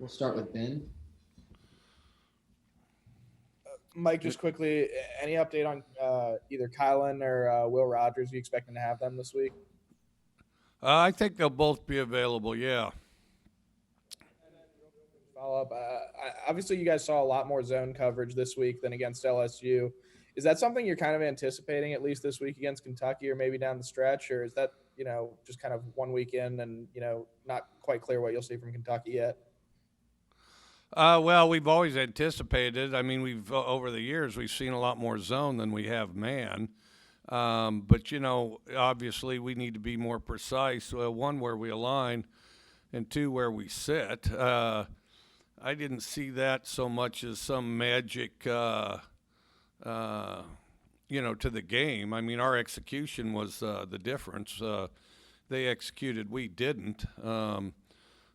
We'll start with Ben. Mike, just quickly, any update on either Kylan or Will Rogers? Are you expecting to have them this week? I think they'll both be available. Yeah. Follow up. Obviously, you guys saw a lot more zone coverage this week than against LSU. Is that something you're kind of anticipating at least this week against Kentucky, or maybe down the stretch, or is that just kind of one weekend and not quite clear what you'll see from Kentucky yet? Well, we've always anticipated. I mean, we've over the years we've seen a lot more zone than we have man. But obviously, we need to be more precise. One, where we align, and two, where we sit. I didn't see that so much as some magic, to the game. I mean, our execution was the difference. They executed, we didn't.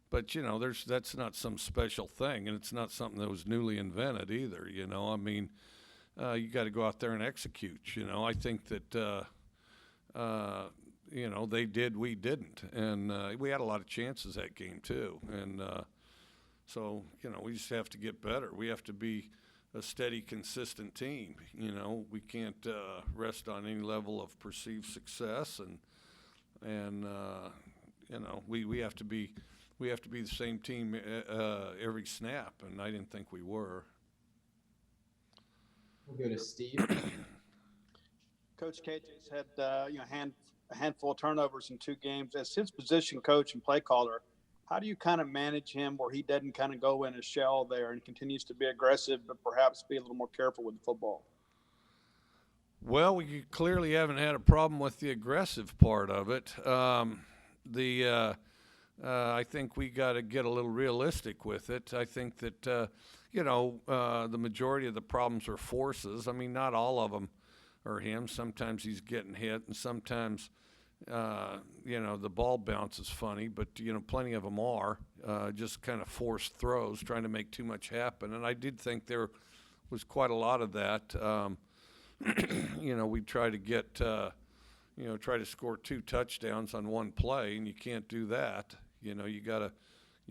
But that's not some special thing, and it's not something that was newly invented either. I mean, you got to go out there and execute. I think that they did, we didn't, and we had a lot of chances that game too. And so we just have to get better. We have to be a steady, consistent team. We can't rest on any level of perceived success, and we have to be. We have to be the same team every snap, and I didn't think we were. We'll go to Steve. Coach KJ's had a handful of turnovers in 2 games. As his position coach and play caller, how do you kind of manage him where he doesn't kind of go in a shell there and continues to be aggressive, but perhaps be a little more careful with the football? Well, we clearly haven't had a problem with the aggressive part of it. I think we got to get a little realistic with it. I think that, the majority of the problems are forces. I mean, not all of them are him. Sometimes he's getting hit, and sometimes, the ball bounces funny, but, plenty of them are just kind of forced throws, trying to make too much happen. And I did think there was quite a lot of that. We try to get, try to score 2 touchdowns on one play, and you can't do that. You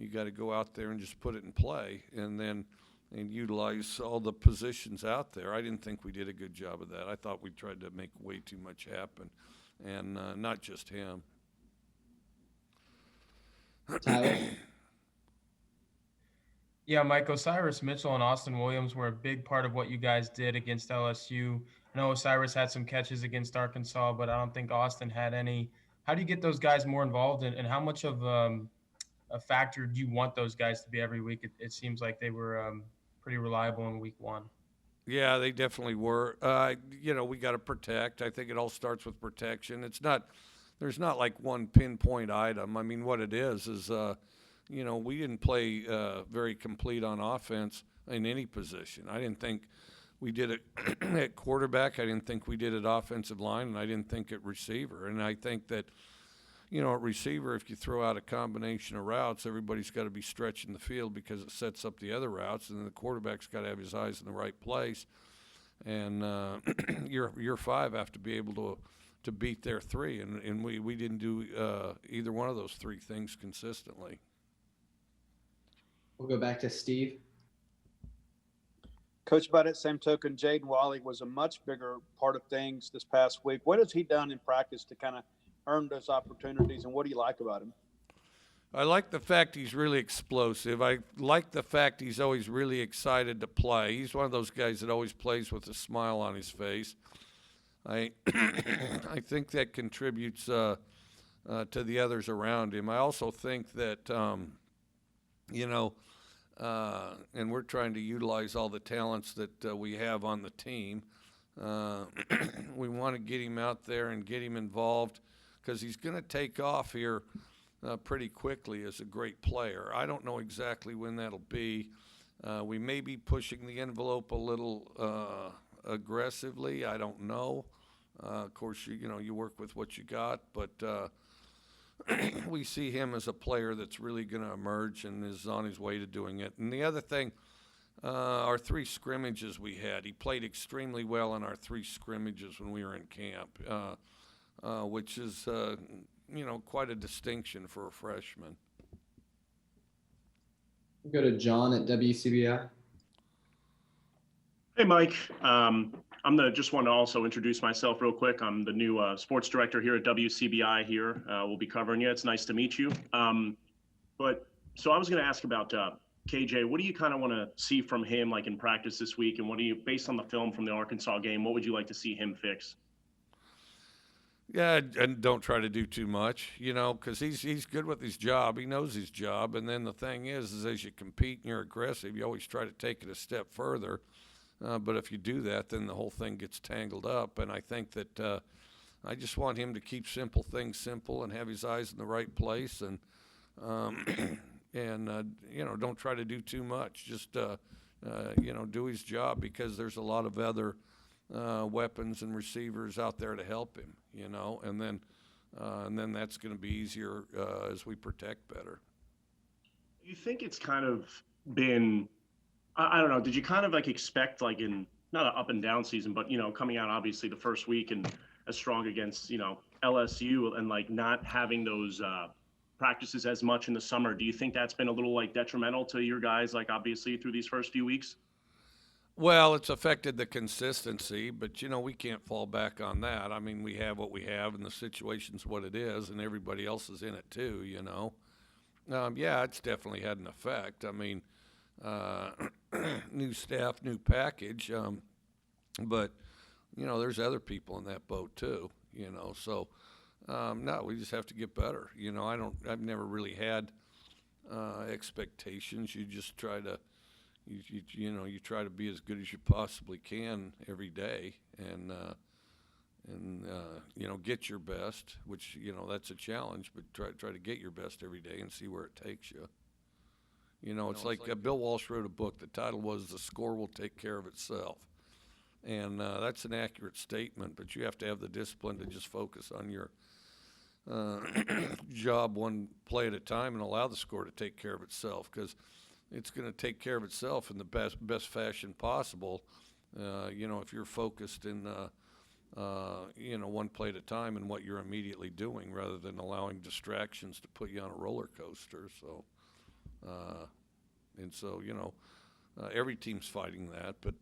gotta go out there and just put it in play, and utilize all the positions out there. I didn't think we did a good job of that. I thought we tried to make way too much happen, and not just him. Tyler. Yeah, Mike, Osiris Mitchell and Austin Williams were a big part of what you guys did against LSU. I know Osiris had some catches against Arkansas, but I don't think Austin had any. How do you get those guys more involved, and how much of a factor do you want those guys to be every week? It seems like they were pretty reliable in week 1. Yeah, they definitely were. We got to protect. I think it all starts with protection. There's not like one pinpoint item. I mean, what it is, we didn't play very complete on offense in any position. I didn't think we did it at quarterback. I didn't think we did it offensive line, and I didn't think at receiver. And I think that, at receiver, if you throw out a combination of routes, everybody's got to be stretching the field because it sets up the other routes, and then the quarterback's got to have his eyes in the right place. And your 5 have to be able to beat their 3, and we didn't do either one of those 3 things consistently. We'll go back to Steve. Coach, by that same token, Jaden Wally was a much bigger part of things this past week. What has he done in practice to kind of earn those opportunities, and what do you like about him? I like the fact he's really explosive. I like the fact he's always really excited to play. He's one of those guys that always plays with a smile on his face. I think that contributes to the others around him. I also think that, and we're trying to utilize all the talents that we have on the team. We want to get him out there and get him involved because he's going to take off here pretty quickly as a great player. I don't know exactly when that'll be. We may be pushing the envelope a little aggressively. I don't know. Of course, you work with what you got, but we see him as a player that's really going to emerge and is on his way to doing it. And the other thing, our 3 scrimmages we had, he played extremely well in our 3 scrimmages when we were in camp, which is, quite a distinction for a freshman. We'll go to John at WCBI. Hey, Mike. Just want to also introduce myself real quick. I'm the new sports director here at WCBI here. We'll be covering you. It's nice to meet you. So I was going to ask about KJ. What do you kind of want to see from him, like in practice this week? And what do you, based on the film from the Arkansas game, what would you like to see him fix? Yeah, and don't try to do too much, because he's good with his job. He knows his job. And then the thing is as you compete and you're aggressive, you always try to take it a step further. But if you do that, then the whole thing gets tangled up. And I think that I just want him to keep simple things simple and have his eyes in the right place. And, don't try to do too much. Just, do his job, because there's a lot of other weapons and receivers out there to help him, and then that's going to be easier as we protect better. You think it's kind of been, I don't know, did you kind of like expect, like in not an up and down season, but coming out obviously the first week and as strong against LSU and like not having those practices as much in the summer? Do you think that's been a little like detrimental to your guys, like obviously through these first few weeks? Well, it's affected the consistency, but we can't fall back on that. I mean, we have what we have, and the situation's what it is, and everybody else is in it too. Yeah, it's definitely had an effect. I mean, new staff, new package, but there's other people in that boat too. So no, we just have to get better. I've never really had expectations. You just try to. You try to be as good as you possibly can every day, and get your best, which that's a challenge. But try to get your best every day and see where it takes you. It's like Bill Walsh wrote a book. The title was "The Score Will Take Care of Itself," and that's an accurate statement. But you have to have the discipline to just focus on your job one play at a time and allow the score to take care of itself, because it's going to take care of itself in the best fashion possible. If you're focused in, one play at a time and what you're immediately doing, rather than allowing distractions to put you on a roller coaster. So, every team's fighting that, but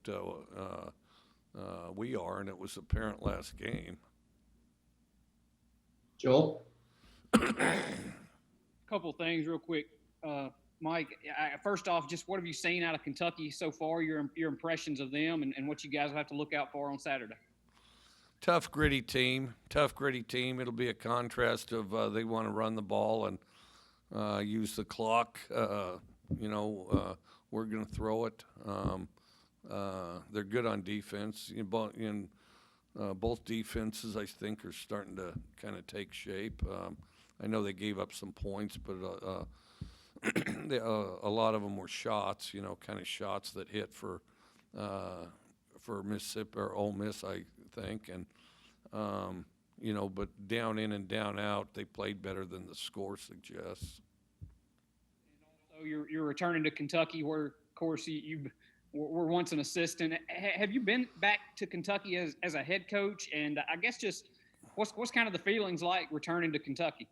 we are, and it was apparent last game. Joel? Couple things real quick. Mike, first off, just what have you seen out of Kentucky so far, your impressions of them, and what you guys will have to look out for on Saturday? Tough, gritty team. It'll be a contrast of they want to run the ball and use the clock. We're going to throw it. They're good on defense. Both defenses, I think, are starting to kind of take shape. I know they gave up some points, but a lot of them were shots, kind of shots that hit for Mississippi or Ole Miss, I think, and but down in and down out, they played better than the score suggests. And also, you're returning to Kentucky, where, of course, you were once an assistant. Have you been back to Kentucky as a head coach? And I guess just what's kind of the feelings like returning to Kentucky?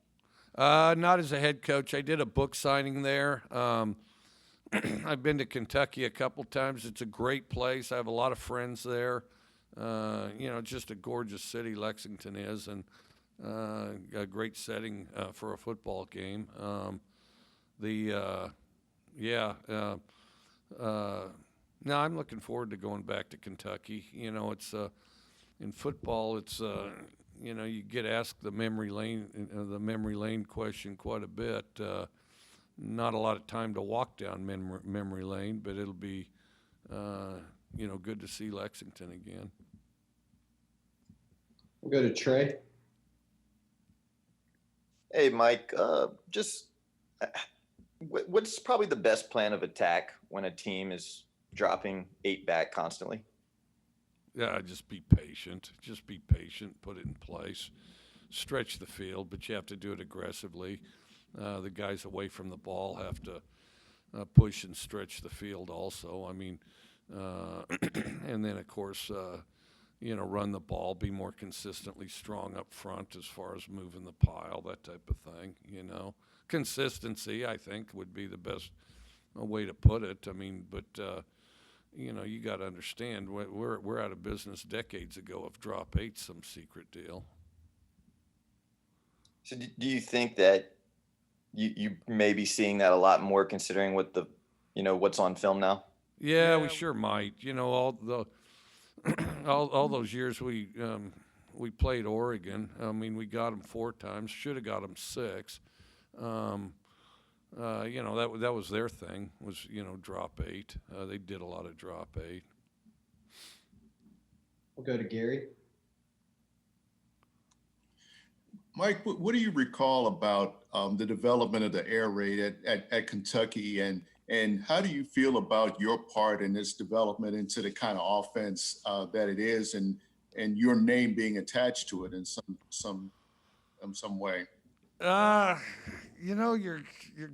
Not as a head coach. I did a book signing there. I've been to Kentucky a couple times. It's a great place. I have a lot of friends there. It's just a gorgeous city, Lexington is, and a great setting for a football game. No, I'm looking forward to going back to Kentucky. It's in football. It's you get asked the memory lane question quite a bit. Not a lot of time to walk down memory lane, but it'll be good to see Lexington again. We'll go to Trey. Hey, Mike. What's probably the best plan of attack when a team is dropping 8 back constantly? Yeah, just be patient. Put it in place. Stretch the field, but you have to do it aggressively. The guys away from the ball have to push and stretch the field also. I mean, and then, of course, run the ball, be more consistently strong up front as far as moving the pile, that type of thing, Consistency, I think, would be the a way to put it. I mean, but you know, you got to understand we're out of business decades ago if drop eight's some secret deal. So do you think that you may be seeing that a lot more considering what the, you know, what's on film now? Yeah, we sure might. You know, all the all those years we played Oregon. I mean, we got them 4 times. Should have got them 6. You know, that was their thing, was, you know, drop 8. They did a lot of drop 8. We'll go to Gary. Mike, what do you recall about the development of the air raid at Kentucky, and how do you feel about your part in this development into the kind of offense that it is, and your name being attached to it in some way? You know, you're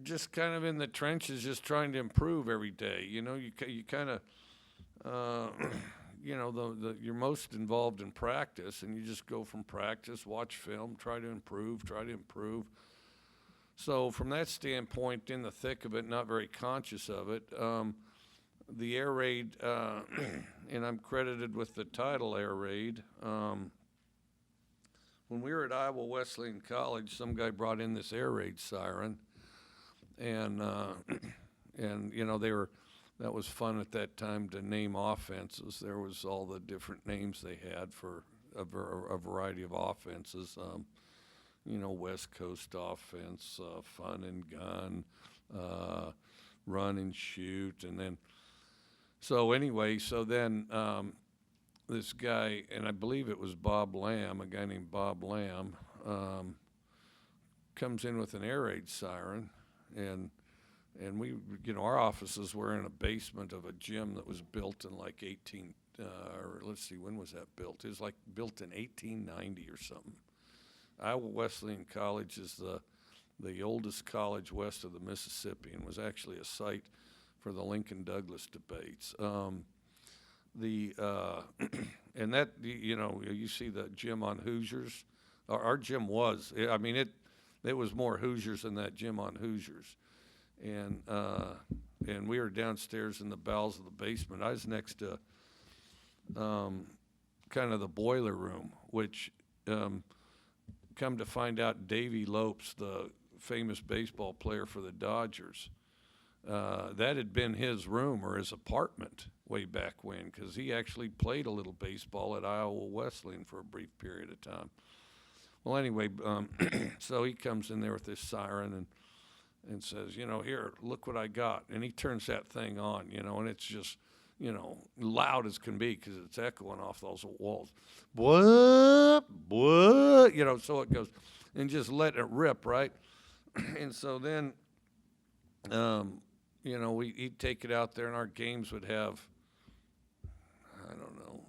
just kind of in the trenches, just trying to improve every day. You know, you kind of, you know, you're most involved in practice, and you just go from practice, watch film, try to improve. So from that standpoint, in the thick of it, not very conscious of it. The air raid, and I'm credited with the title air raid. When we were at Iowa Wesleyan College, some guy brought in this air raid siren, and you know, that was fun at that time to name offenses. There was all the different names they had for a variety of offenses. You know, West Coast offense, fun and gun, run and shoot, and then this guy, and I believe it was Bob Lamb, a guy named Bob Lamb, comes in with an air raid siren, and we, you know, our offices were in a basement of a gym that was built in like when was that built? It was like built in 1890 or something. Iowa Wesleyan College is the oldest college west of the Mississippi, and was actually a site for the Lincoln Douglas debates. And that, you know, you see the gym on Hoosiers. Our gym was, I mean, it was more Hoosiers than that gym on Hoosiers. And we were downstairs in the bowels of the basement. I was next to kind of the boiler room, which come to find out Davy Lopes, the famous baseball player for the Dodgers, that had been his room or his apartment way back when, because he actually played a little baseball at Iowa Wesleyan for a brief period of time. Well, anyway, so he comes in there with this siren and says, you know, here, look what I got. And he turns that thing on, you know, and it's just, you know, loud as can be because it's echoing off those walls. What? You know, so it goes, and just let it rip, right? And so then, you know, he'd take it out there, and our games would have, I don't know,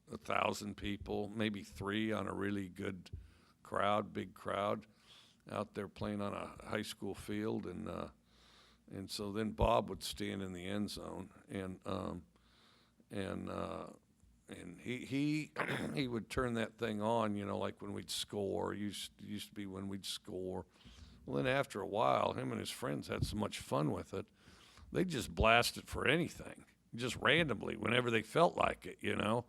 1,000 people, maybe 3 on a really good crowd, big crowd, out there playing on a high school field, and so then Bob would stand in the end zone, and he he would turn that thing on, you know, like when we'd score. Used to be when we'd score. Well, then after a while, him and his friends had so much fun with it, they just blasted for anything, just randomly, whenever they felt like it, you know,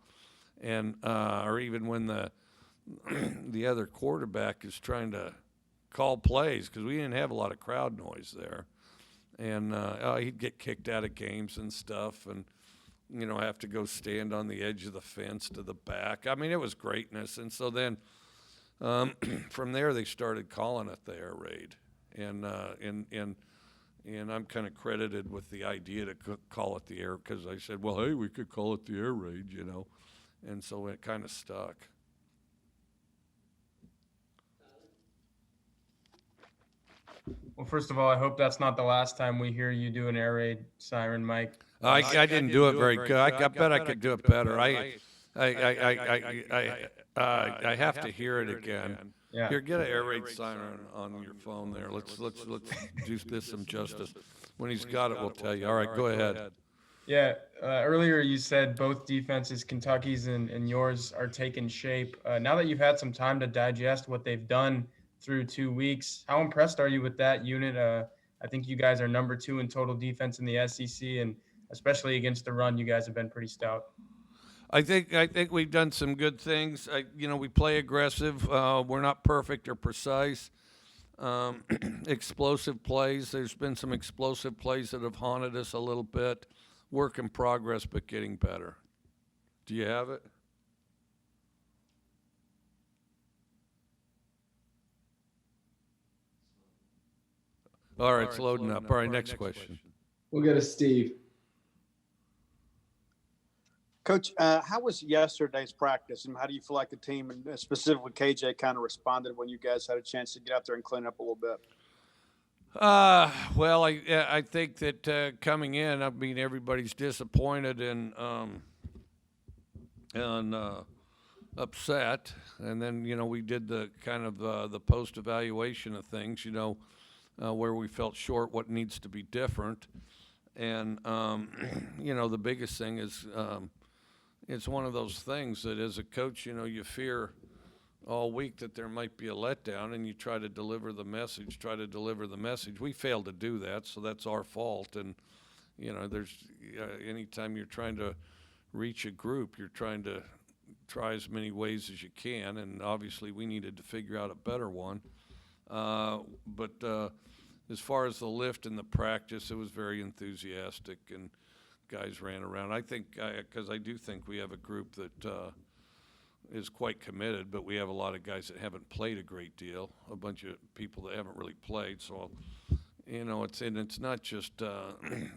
and or even when the other quarterback is trying to call plays, because we didn't have a lot of crowd noise there, and he'd get kicked out of games and stuff, and you know, have to go stand on the edge of the fence to the back. I mean, it was greatness, and so then from there they started calling it the air raid, and I'm kind of credited with the idea to call it the air, because I said, well, hey, we could call it the air raid, you know, and so it kind of stuck. Well, first of all, I hope that's not the last time we hear you do an air raid siren, Mike. I didn't do it very good. I bet I could do it better. I have to hear it again. Yeah. Here, get an air raid siren on your phone there. Let's do this some justice. When he's got it, we'll tell you. All right, go ahead. Yeah. Earlier you said both defenses, Kentucky's and yours, are taking shape. Now that you've had some time to digest what they've done through 2 weeks, how impressed are you with that unit? I think you guys are number 2 in total defense in the SEC, and especially against the run, you guys have been pretty stout. I think we've done some good things. We play aggressive. We're not perfect or precise. Explosive plays. There's been some explosive plays that have haunted us a little bit. Work in progress, but getting better. Do you have it? All right, it's loading up. All right, next question. We'll go to Steve. Coach, how was yesterday's practice, and how do you feel like the team, and specifically KJ, kind of responded when you guys had a chance to get out there and clean up a little bit? Well, I think that coming in, I mean, everybody's disappointed and upset, and then we did the kind of the post evaluation of things, where we felt short, what needs to be different, and the biggest thing is it's one of those things that as a coach, you fear all week that there might be a letdown, and you try to deliver the message. We failed to do that, so that's our fault. And there's anytime you're trying to reach a group, you're trying to try as many ways as you can, and obviously we needed to figure out a better one. But as far as the lift and the practice, it was very enthusiastic, and guys ran around. I think, because I do think we have a group that is quite committed, but we have a lot of guys that haven't played a great deal, a bunch of people that haven't really played. So, it's not just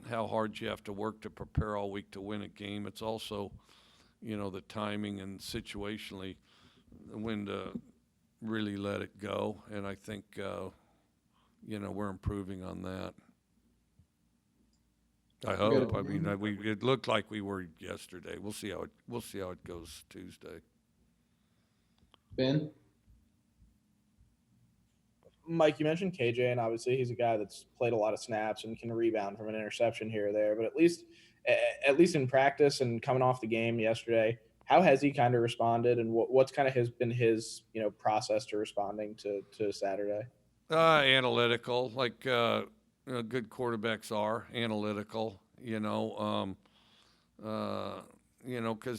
how hard you have to work to prepare all week to win a game. It's also, the timing and situationally when to really let it go. And I think, we're improving on that. I hope. I mean, it looked like we were yesterday. We'll see how it goes Tuesday. Ben? Mike, you mentioned KJ, and obviously he's a guy that's played a lot of snaps and can rebound from an interception here or there. But at least in practice and coming off the game yesterday, how has he kind of responded, and what's kind of been his process to responding to Saturday? Analytical, like good quarterbacks are analytical. Because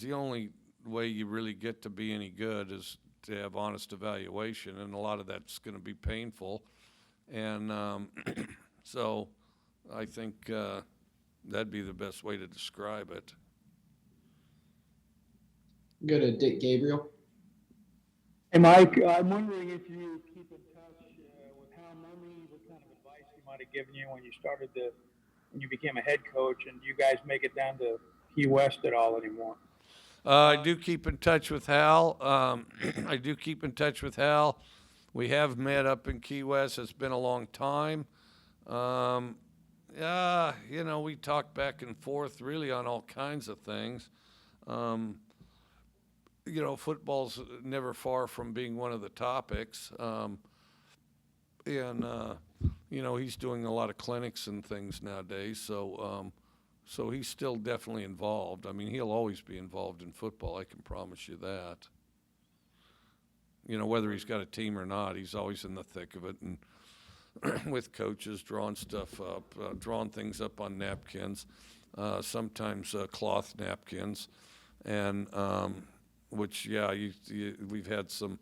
the only way you really get to be any good is to have honest evaluation, and a lot of that's going to be painful. And so I think that'd be the best way to describe it. Go to Dick Gabriel. Hey, Mike, I'm wondering if you keep in touch with Hal Mummy, what kind of advice he might have given you when you became a head coach, and do you guys make it down to Key West at all anymore? I do keep in touch with Hal. We have met up in Key West. It's been a long time. We talk back and forth really on all kinds of things. Football's never far from being one of the topics. He's doing a lot of clinics and things nowadays. So he's still definitely involved. I mean, he'll always be involved in football. I can promise you that. Whether he's got a team or not, he's always in the thick of it, and with coaches, drawing stuff up, drawing things up on napkins, sometimes cloth napkins, and we've had some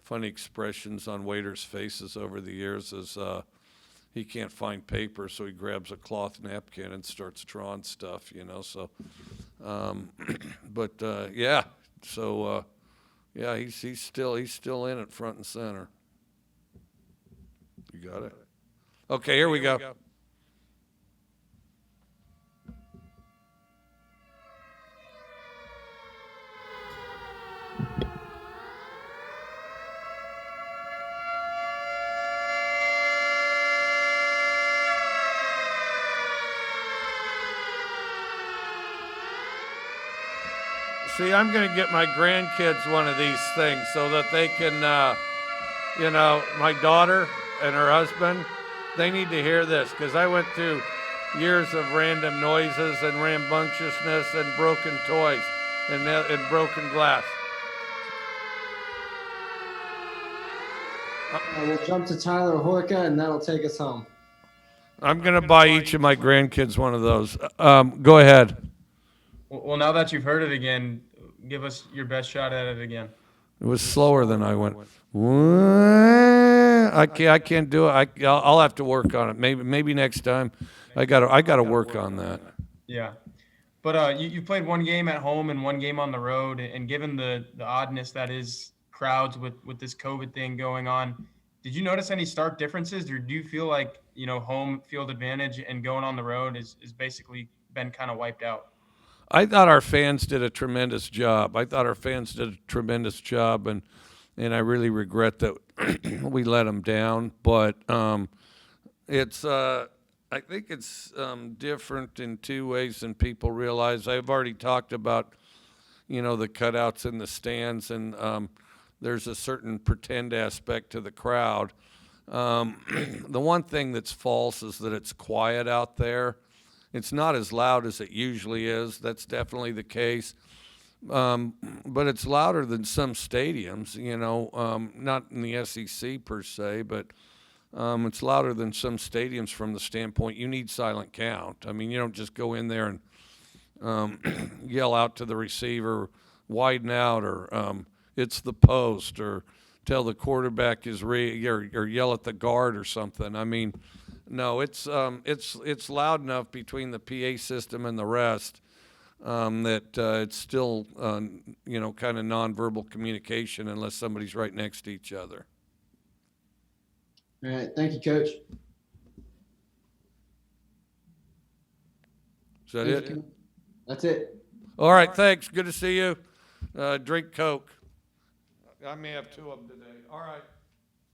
funny expressions on waiters' faces over the years as he can't find paper, so he grabs a cloth napkin and starts drawing stuff, so he's still in it front and center. You got it? Okay, here we go. See, I'm going to get my grandkids one of these things so that they can, my daughter and her husband, they need to hear this, because I went through years of random noises and rambunctiousness and broken toys and broken glass. We'll jump to Tyler Horka, and that'll take us home. I'm going to buy each of my grandkids one of those. Go ahead. Well, now that you've heard it again, give us your best shot at it again. It was slower than I went. I can't do it. I'll have to work on it. Maybe next time. I gotta work on that. Yeah. But you played one game at home and one game on the road, and given the oddness that is crowds with this COVID thing going on, did you notice any stark differences, or do you feel like home field advantage and going on the road is basically been kind of wiped out? I thought our fans did a tremendous job. And I really regret that we let them down. But I think it's different in two ways than people realize. I've already talked about, the cutouts in the stands, and there's a certain pretend aspect to the crowd. The one thing that's false is that it's quiet out there. It's not as loud as it usually is. That's definitely the case. But it's louder than some stadiums, not in the SEC per se, but it's louder than some stadiums from the standpoint you need silent count. I mean, you don't just go in there and yell out to the receiver, widen out, or it's the post, or tell the quarterback or yell at the guard or something. I mean, no, it's loud enough between the PA system and the rest that it's still kind of nonverbal communication unless somebody's right next to each other. All right. Thank you, Coach. Is that it? That's it. All right. Thanks. Good to see you. Drink Coke. I may have two of them today. All right.